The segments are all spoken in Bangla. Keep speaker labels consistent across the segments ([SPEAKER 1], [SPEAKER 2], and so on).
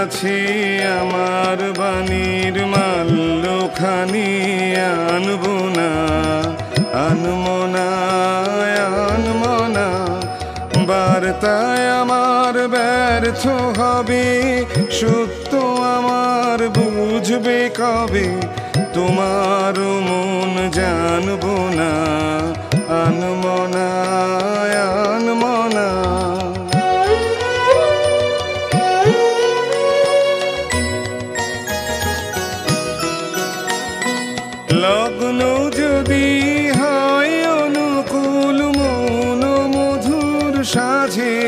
[SPEAKER 1] কাছে আমার বাণীর মাল্যখানি আনবো না, আনবো না, আনবো না। বার্তায় আমার ব্যর্থ হবে, সত্য আমার বুঝবে কবে, তোমার মন জানবো না, আনবো না, আনবো না। লগ্ন যদি হয় অনুকূল মন মধুর সাজে,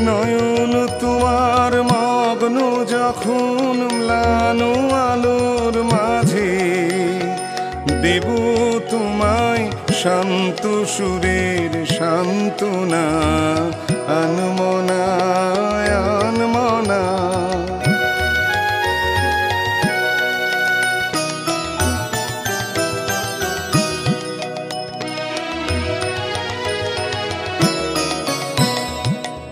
[SPEAKER 1] নয়ন তোমার মগ্ন যখন ম্লান আলোর মাঝে, দেব তোমায় শান্ত সুরের সান্ত্বনা, আনবো না, আনবো না।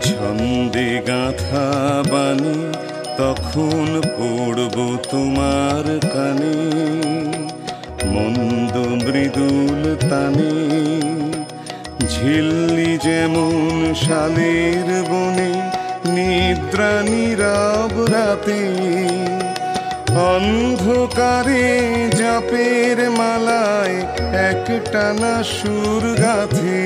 [SPEAKER 1] ছন্দে গাঁথা বাণী তখন পড়ব তোমার কানে, মন্দ মৃদুল তানে, ঝিল্লি যেমন শালের বনে, নিদ্রা নীরব রাতে, অন্ধকারে জপের মালায় একটানা সুর গাথে,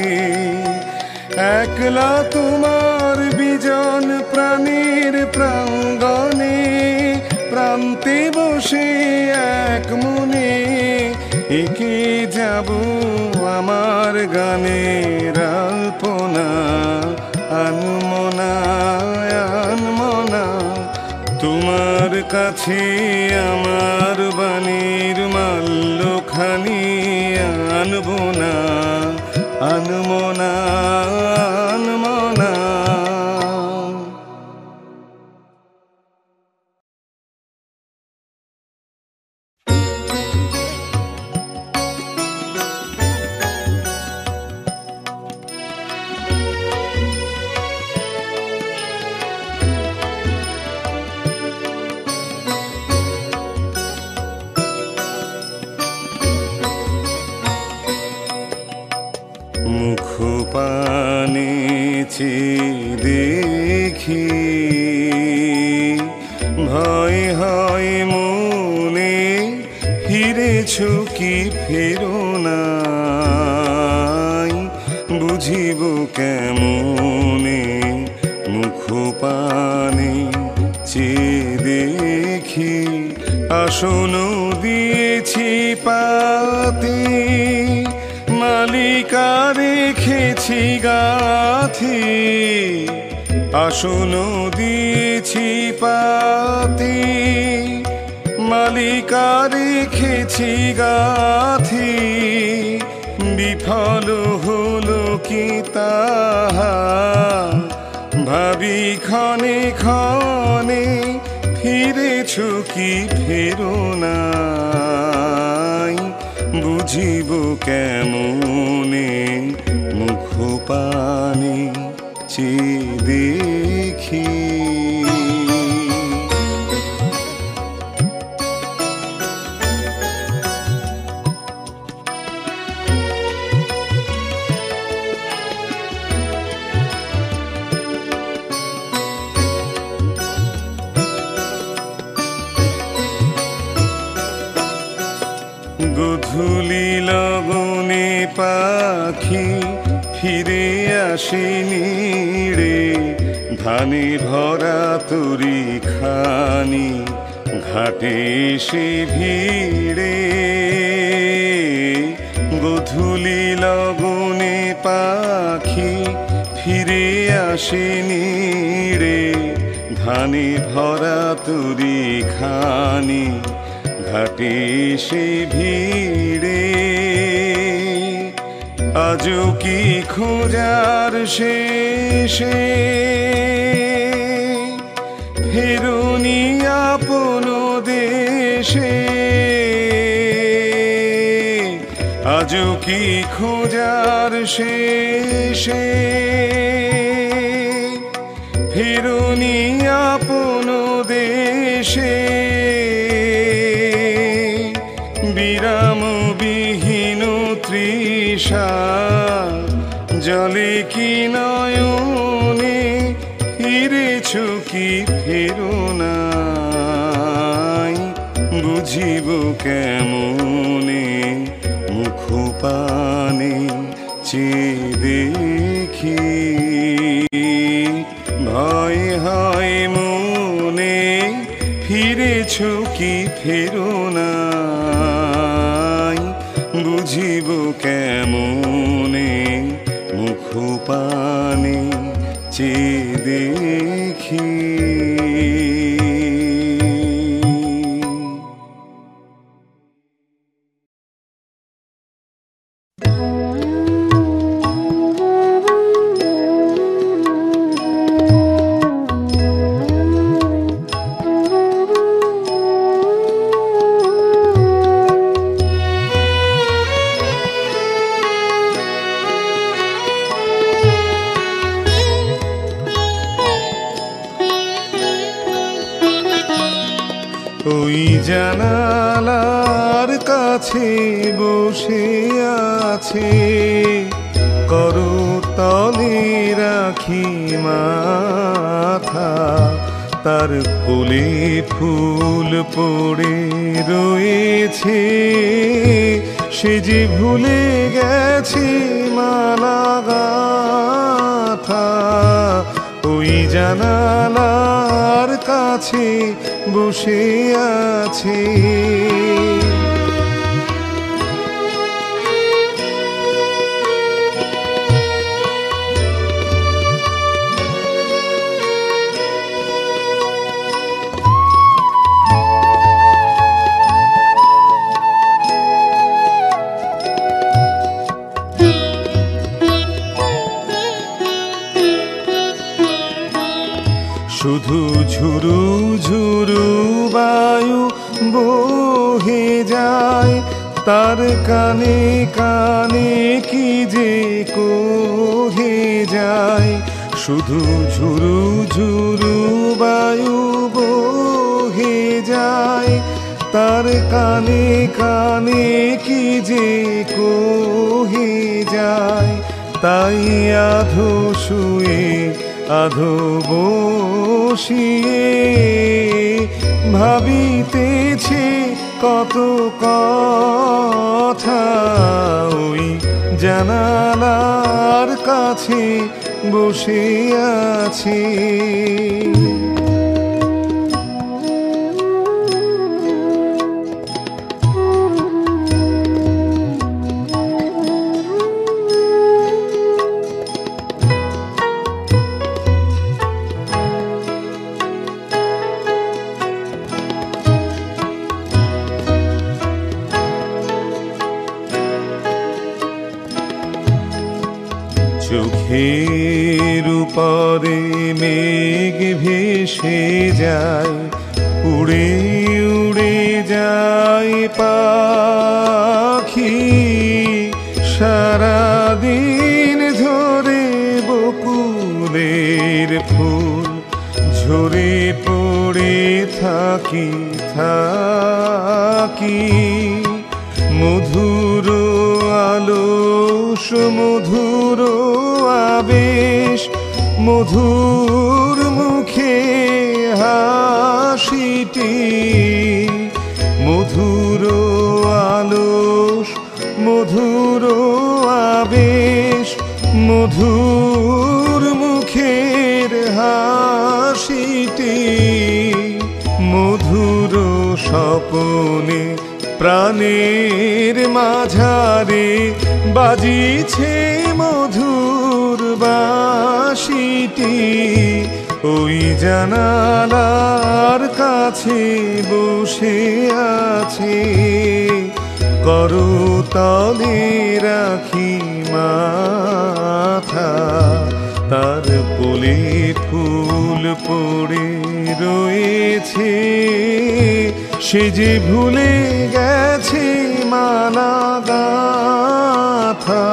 [SPEAKER 1] একলা তোমার বিজন প্রাণের প্রাঙ্গণে, প্রান্তে বসে এক মনে একে যাব আমার গানের আলপনা, আনবো না, আনবো না। তোমার কাছে আমার বাণীর মাল্যখানি আনবো না, আনবো না, আনবো না। মুখপানে চেয়ে দেখি, ভয় হয় মনে, ফিরেছ কি ফেরো নাই, বুঝিব কেমনে। মুখপানে চেয়ে দেখি, আসন দিয়েছি পাতে, মালিকা রেখেছি গাথি, আসন দিয়েছি পাতে, মালিকা রেখেছি গাথি, বিফল হলো কি তাহা ভাবি ক্ষণে ক্ষণে, ফিরেছ কি ফেরো নাই, বুঝিব কেমনে। মুখপানে চেয়ে দেখি, গধূলি লগনে পাখি ফিরে আসেনি রে, ধানে ভরা তরি খানি ঘাটে সে ভিড়ে। গধূলি লগনে পাখি ফিরে আসেনি রে, ধানে ভরা তরি খানি ঘাটে সে ভিড়ে। আজও কি খোঁজার শেষে ফেরোনি আপন দেশে, আজও কি খোঁজার শেষে ফেরোনি আপন দেশে বিরামবিহীন তৃষা জলে কি নয়নে ফিরেছ কি ফেরো নাই বুঝিব কেমনে মুখ পানে চেয়ে দেখি ভয় হয় মনে ফিরেছ কি ফেরো নাই বুঝিব কেমনে মুখ পানে চেয়ে দেখি ওই জানালার কাছে বসে আছে করতলে রাখি মাথা তার কোলে ফুল পড়ে রয়েছে সে যে ভুলে গেছে মালা গাথা ওই জানালার কাছে বসে আছে শুধু ঝুরু ঝুরু বায়ু বহে যায় তার কানে কানে কি যে কহে যায় শুধু ঝুরু ঝুরু বায়ু বহে যায় তার কানে কানে কি যে কহে যায় তাই আধো শুয়ে আধো বসিয়ে ভাবিতেছে কত কথা ওই জানালার কাছে বসে আছে চোখের উপরে মেঘ ভেসে যায় উড়ে উড়ে যায় পাখি সারাদিন ধরে বকুলের ফুল ঝরে পড়ে থাকি থাকি মধুর আলস মধুর আবেশ মধুর মুখে হাসিটি মধুর আলস মধুর আবেশ মধুর মুখের হাসিটি মধুর স্বপনে প্রাণের মাঝারে বাজিছে মধুর বাঁশিটি ওই জানালার কাছে বসে আছে করতলে রাখি মাথা তার কোলে ফুল পড়ে রয়েছে সে যে ভুলে গেছে মালা গাথা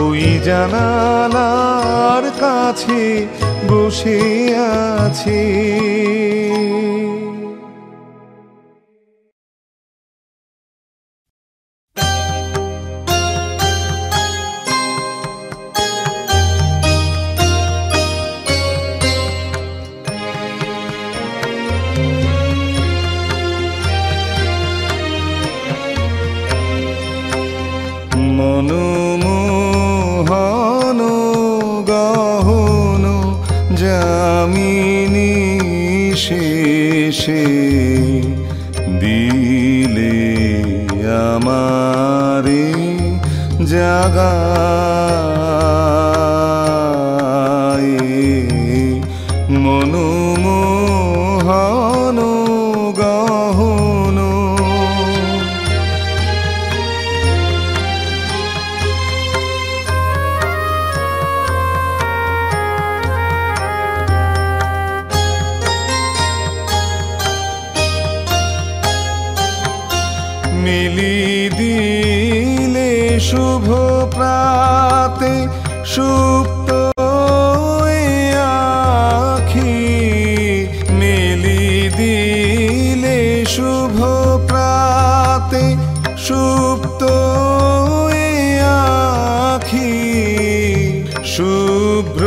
[SPEAKER 1] ওই জানালার কাছে বসে আছে গহন যামিনী শেষে দিলে আমারে জাগায় মনোমোহন গহন মিলি দিলে শুভ প্রাতে সুপ্ত আখি মিলি দিলে শুভ প্রাতে সুপ্ত আখি শুভ্র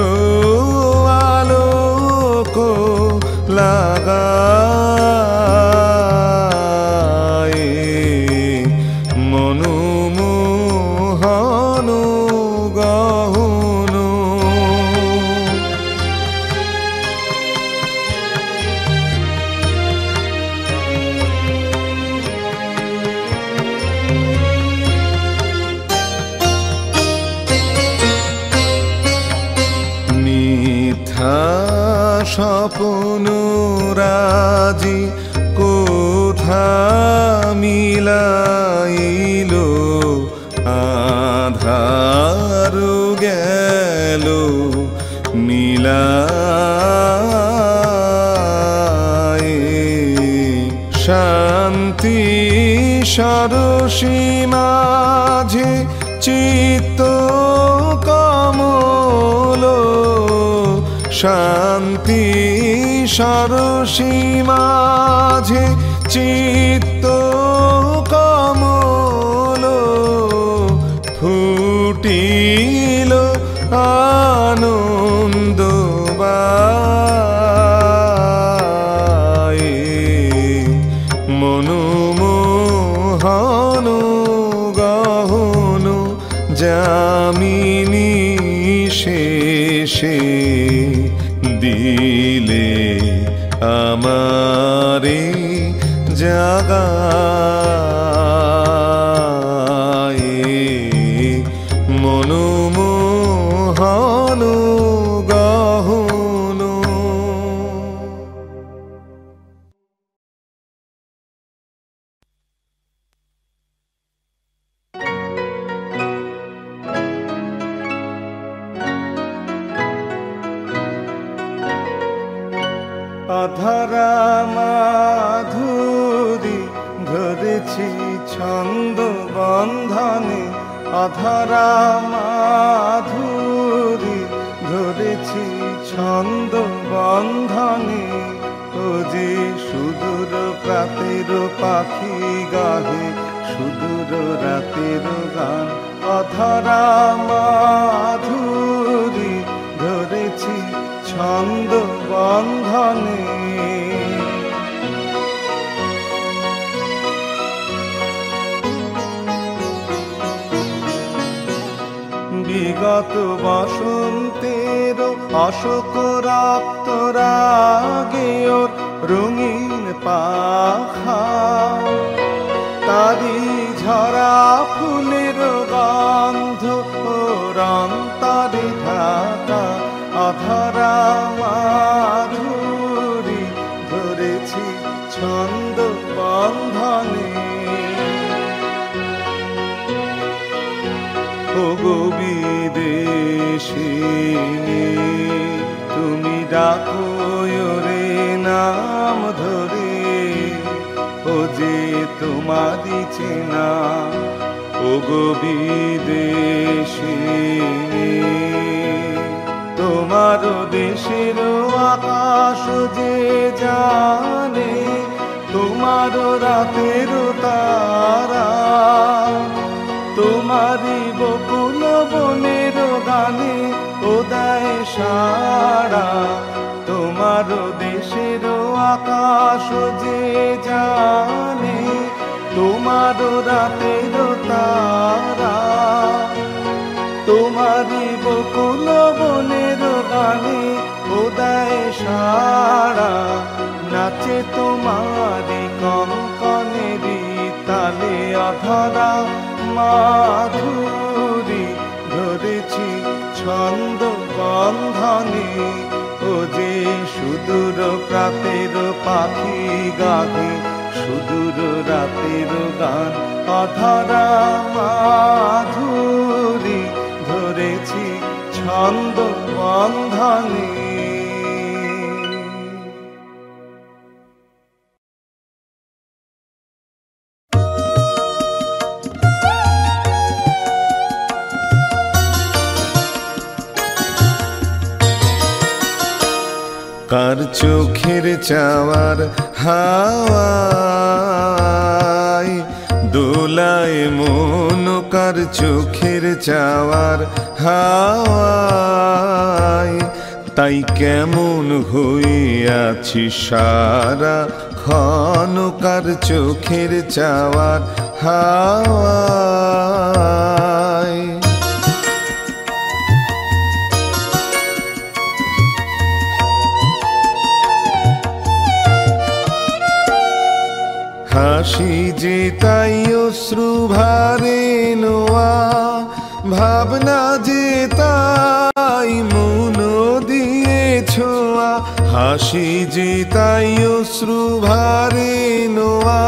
[SPEAKER 1] আলোক লাগা স্বপ্ন রাজি কোথা মিলাইল আধার গেল মিলায় শান্তি সরসী মাঝে চিত্ত কমল শান্তি সরসী মাঝে চিত্ত কমল ফুটিল আনন্দ বায়ে মনোমোহন গহন যামিনী শেষে দিলে আমারে জাগায় মনোমোহন গহন অধরা মাধুরী ধরেছি ছন্দ বন্ধনে অধরা মাধুরী ধরেছি ছন্দ বন্ধনে ও যে সুদূর প্রাতের পাখি গাহে সুদূর রাতের গান অধরা মাধুরী ধরেছি ছন্দ বন্ধনে বিগত বসন্তের অশোক রক্ত রাগে ওর রঙিন পাখা তারি ঝরা ফুলের গন্ধ ওর অন্তরে ঢাকা অধরা মাধুরী ধরেছি ছন্দ বন্ধনে ও গো বিদেশিনী তুমি ডাকো রে নাম ধরে ও যে তোমারি চেনা ও গো বিদেশিনী তোমার দেশের আকাশ যে জানে তোমার রাতের তারা তোমারি বকুল বনের গানে ও দেয় সাড়া তোমার দেশের আকাশ যে জানে তোমার রাতের তারা তোমারই বকুল বনের গানে উদয় সারা, নাচে তোমারই কঙ্কনেরই তালে অধরা মাধুরী, ধরেছি ছন্দ বন্ধনে। ও যে সুদূর প্রাতের পাখি গাহে সুদূর রাতের গান, অধরা মাধুরী ধরেছি ছন্দ বন্ধনে। কার চোখের চাওয়ার হাওয়ায় দোলায় মন, কার চোখের চাওয়ার হাওয়ায়, তাই কেমন হইয়াছি সারা ক্ষণ, কার চোখের চাওয়ার হাওয়ায়। হাসি যে তাই অশ্রু ভারে নোয়া, ভাবনা যে তাই মন দিয়ে ছোঁয়া। হাসি যে তাই অশ্রু ভারে নোয়া,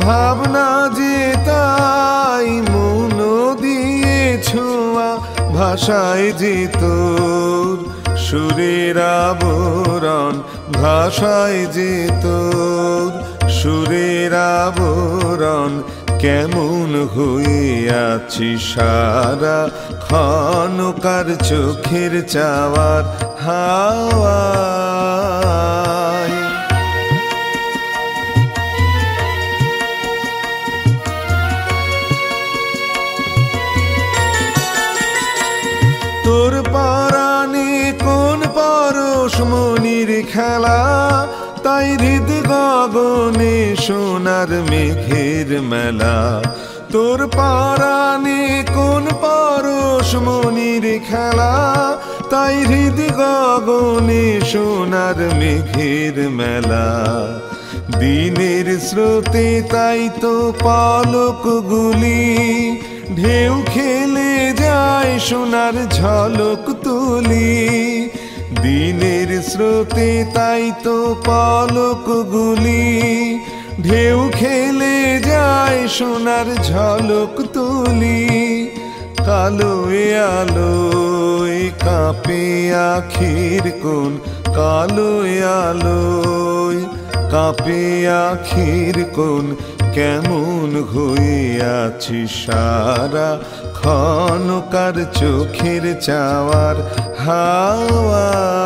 [SPEAKER 1] ভাবনা যে তাই মন দিয়ে ছোঁয়া। ভাষায় যে তোর সুরের আবরণ, ভাষায় যে তোর সুরের আবরণ, কেমন হইয়াছি সারা ক্ষণ, কার চোখের চাওয়ার হাওয়ায়। তোর পরাণে কোন পরশ মনির খেলা, তাই হৃদ গগনে সোনার মেঘের মেলা। তোর পরাণে কোন পরশ মনির খেলা, তাই হৃদ গগনে সোনার মেঘের মেলা। দিনের স্রোতে তাই তো পলকগুলি ঢেউ খেলে যায় সোনার ঝলক তুলি। দিনের স্রোতে তাই তো পলকগুলি ঢেউ খেলে যায় সোনার ঝলক তুলি। কালোয় আলোয় কাঁপে আখির কোণ, কালোয় আলোয় কাঁপে আখির কোণ, কেমন হইয়াছি সারা ক্ষণ, কার চোখের চাওয়ার হাওয়ায়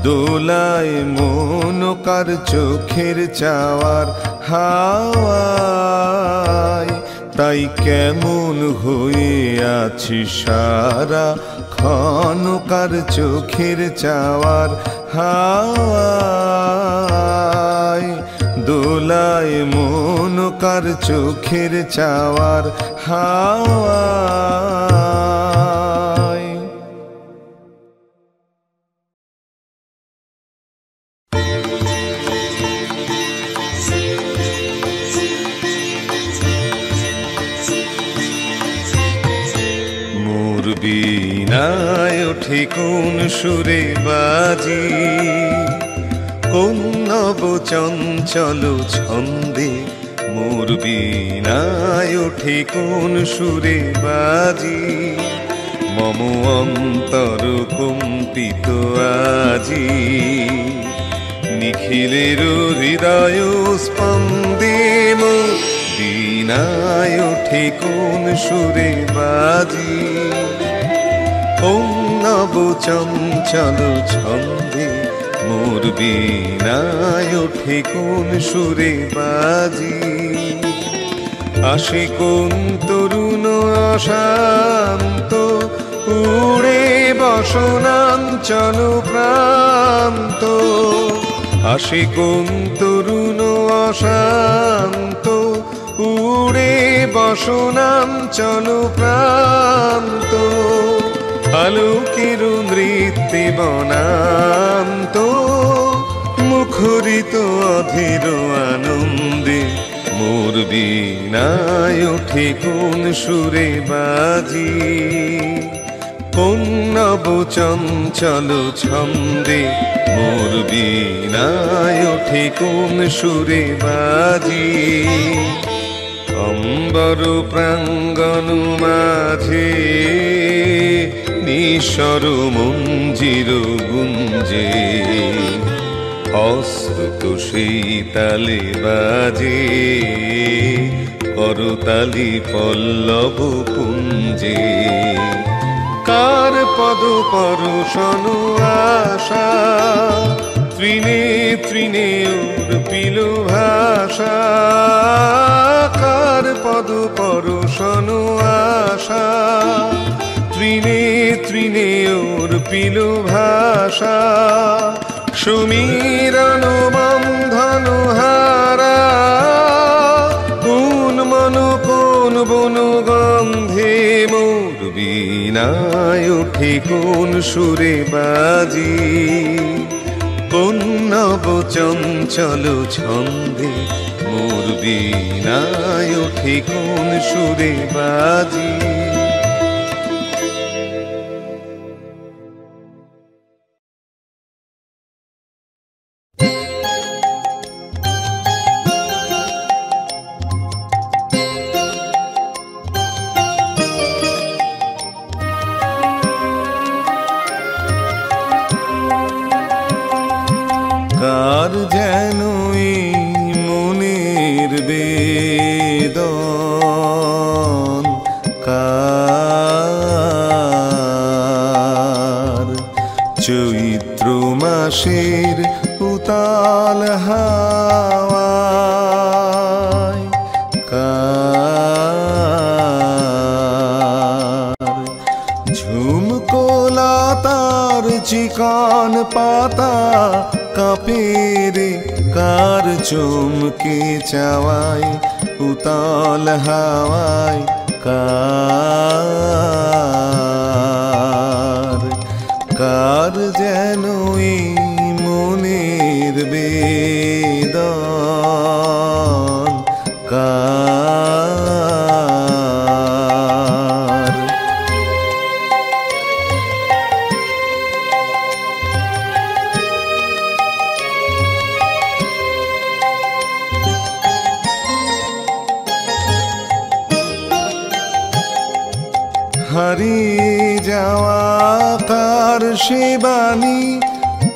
[SPEAKER 1] দোলায় মন, কার চোখের চাওয়ার হাওয়ায়। তাই কেমন হইয়াছি সারা ক্ষণ, কার চোখের চাওয়ার হাওয়ায় দোলায় মন, কার চোখের চাওয়ার হাওয়ায়। মোর বীণায় ওঠে কোন সুরে বাজি, কোন নব চঞ্চল ছন্দে। মোর বীণায় ওঠে কোন সুরে বাজি, মম অন্তর কম্পিত আজি। নিখিলের হৃদয় স্পন্দে মোর বীণায় ওঠে কোন সুরে বাজি, কোন নব চঞ্চল ছন্দে। মোর বীণায় ওঠে কোন সুরে বাজি, আসে কোন তরুণ অশান্ত, উড়ে বসনাঞ্চল প্রান্ত। আসে কোন তরুণ অশান্ত, উড়ে বসনাঞ্চল প্রান্ত, আলোকের নৃত্যে বনান্ত, মুখরিত অধীর আনন্দে মোর বীণায় ওঠে কোন সুরে বাজি, কোন নব চঞ্চল ছন্দে মোর বীণায় ওঠে কোন সুরে বাজি। অম্বর প্রাঙ্গণ মাঝে নিঃস্বর মঞ্জির গুঞ্জে, অশ্রুত সেই তালে বাজে করতালি পল্লব কুঞ্জে। কার পদ পরশন আশা তৃণে তৃণে উর্পিল ভাষা, কার পদ পরশন আশা তৃণে তৃণে উর্পিল ভাষা। সুমিরন বন্ধন হারা কোন মন কোন বন গন্ধে মোর বীণায় ওঠে কোন সুরে বাজি, কোন নব চঞ্চল ছন্দে মোর বীণায় ওঠে কোন সুরে বাজি। কার যেন এই মনের বেদন, কার চৈত্র মাসের উতাল হাওয়ায়, কার ঝুমকোলা তার চিকন পাতা কাঁপে রে, কার চমকে চাওয়ায় উতাল হাওয়ায়, কার কার যেন এই মনের বেদন, কার। হারিয়ে যাওয়া কার সে বাণী,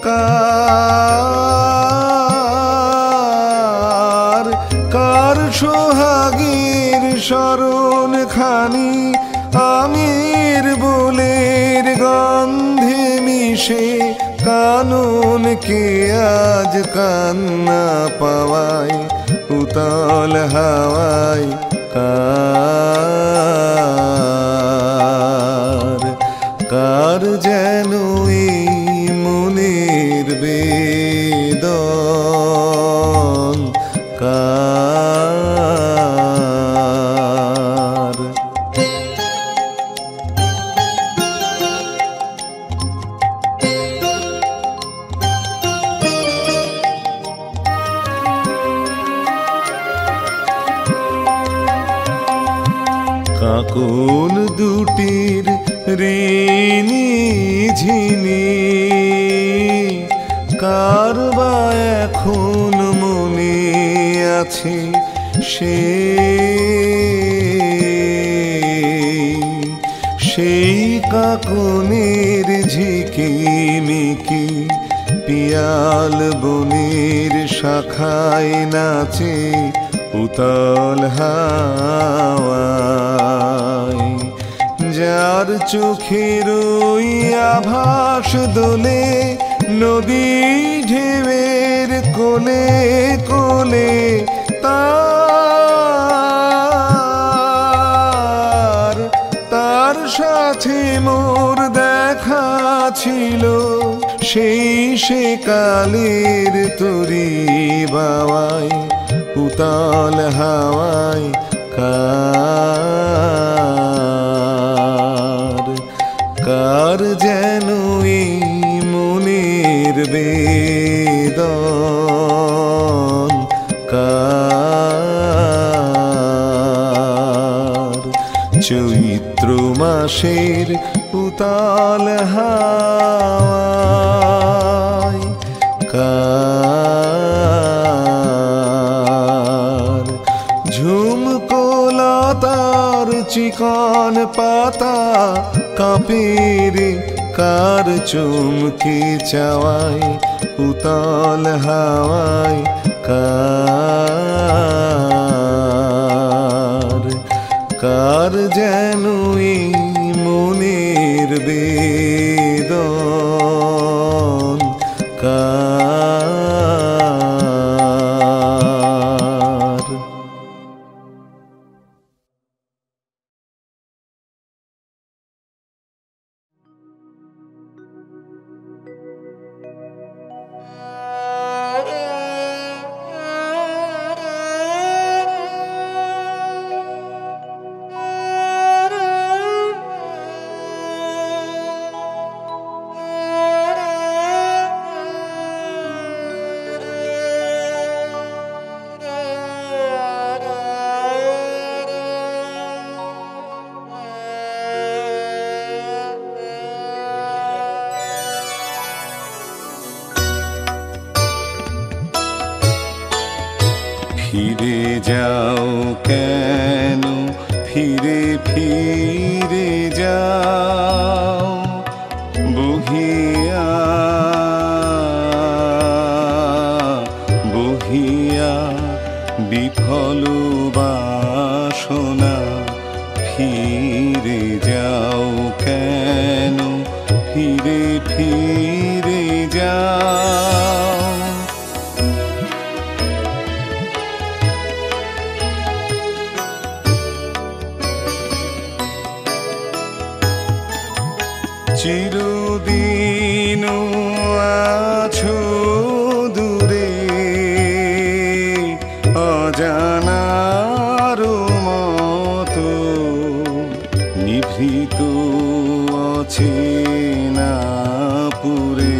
[SPEAKER 1] কার কার সোহাগের স্মরণ খানি, আমের বোলের গন্ধে মিশে কাননকে আজ কান্না পাওয়ায় উতাল হাওয়ায়, কার কার যেন এই মনের বেদন, কার। কাকন দুটির ঋণী ঝিনি, কার বা এখন মনে আছে সেই কাকনের ঝিকিমিকি পিয়াল বনের শাখায় নাচে উতাল হাওয়ায়, যার চোখের ওই আভাস দোলে নদী ঢেউয়ের কোলে কোলে, তার তার সাথে মোর দেখা ছিল সেই সে কালের তরি বাওয়ায় উতাল হাওয়ায় কার যেন এই মনের বেদন চৈত্র মাসের উতাল হাওয়ায় ঝুমকো লতার চিকন পাতা কাঁপে রে কার চুমকি চাওয়ায় উতাল হাওয়ায় কার যেন এই মনের বেদন ফিরে যাও কেন ফিরে ফিরে যাও বহিয়া বহিয়া বিফল বাসনা ফিরে যাও কেন ফিরে ফিরে যাও চিরদিন আছো দূরে অজানার মতো নিভৃত অচেনা পুরে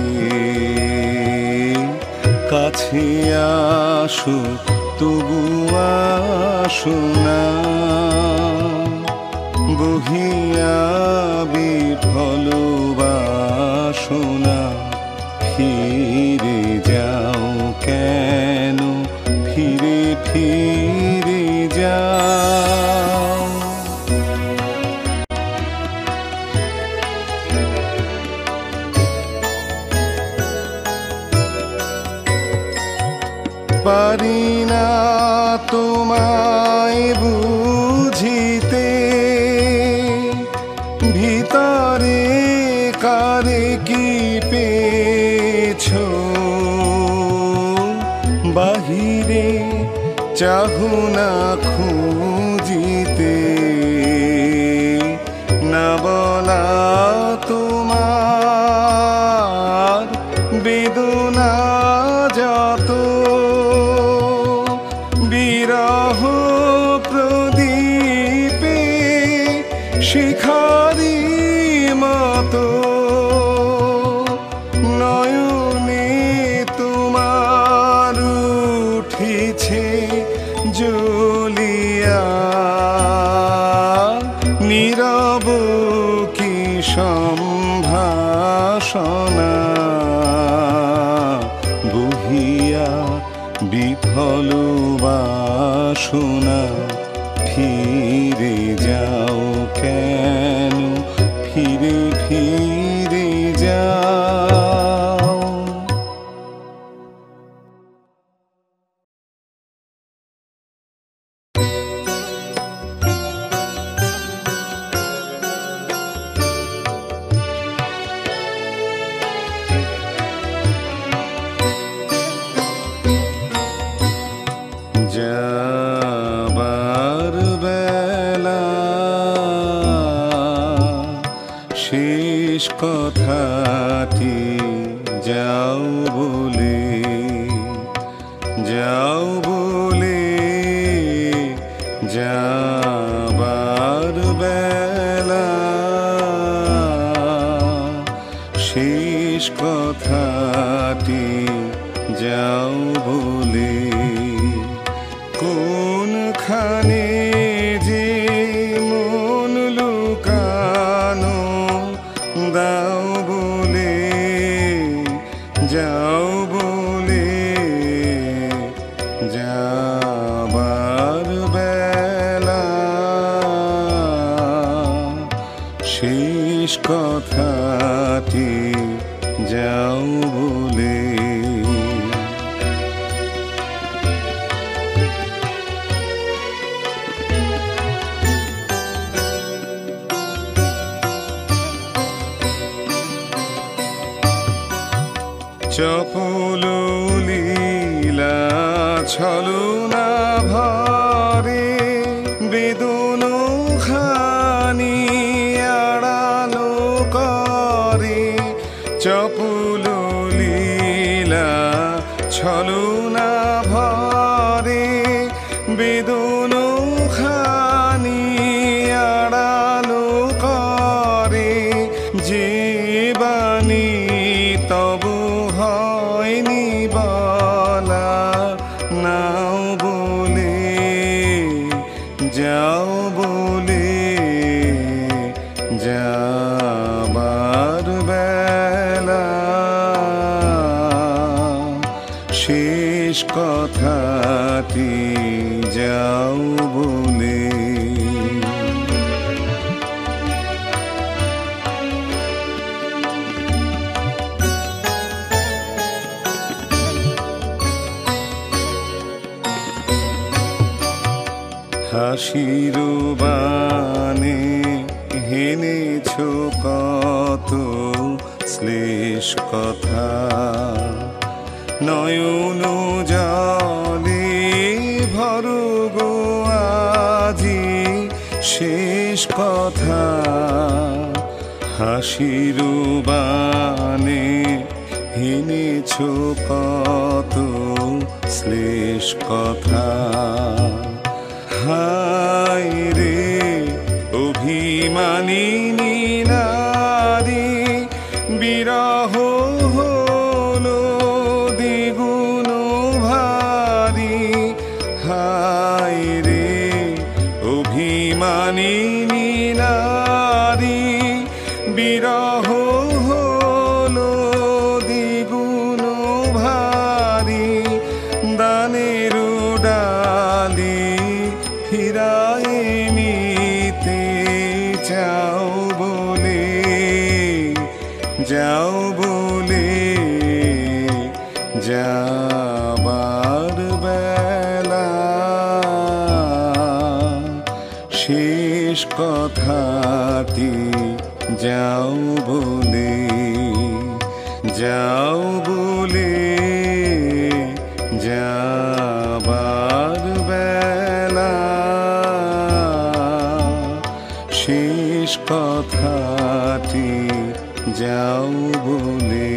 [SPEAKER 1] কাছে আসো তবু আসো না বহিয়া বিফল বাসনা ফিরে যাও কেন ফিরে ফিরে যাও পারি না তোমায় বুঝিতে ভিতরে কারে কি পেছো বাহিরে চাহু না খুঁজিতে না বলা তোমার বেদনা যত বিরহ প্রদীপে শিখারি মতো নয়নে তোমার উঠিছে জ্বলিয়া নীরব কি সম্ভাষণা বহিয়া বিফল বাসনা ফিরে যাও কেন ফিরে ফিরে যাও যাবার বেলা শেষ কথাটি যাও বলে শেষ কথাটি যাও বলে। কোনখানে যে মন লুকানো দাও বলে, যাও বলে, যাবার বেলা শেষ কথাটি যাও বলে। চপল লীলা ছলনা ভরে বেদন খানি আড়ালো করে। চপল লীলা ছলনা ভরে বেদন খানি আড়ালো করে। যে বাণী তব হয়নি বলা নাও বলে, যাও বলে, যাবার বেলা শেষ কথাটি যাও বলে। হাসির বানে হেনেছ কত শ্লেষ কথা, নয়ন জলে ভরো গো আজি শেষ কথা। হাসির বানে হেনেছ কত শ্লেষ কথা। হায় রে অভিমানিনী নারী, বিরহ হলো দ্বিগুণ ভারী। হায় রে অভিমানিনী নারী, বিরহ হলো দ্বিগুণ ভারী। দানের ডালি ফিরায় নিতে যাও বলে, যাও বলে, যাবার বেলা শেষ কথাটি যাও বলে, যাও বলে, যাবার বেলা শেষ কথাটি যাও বলে।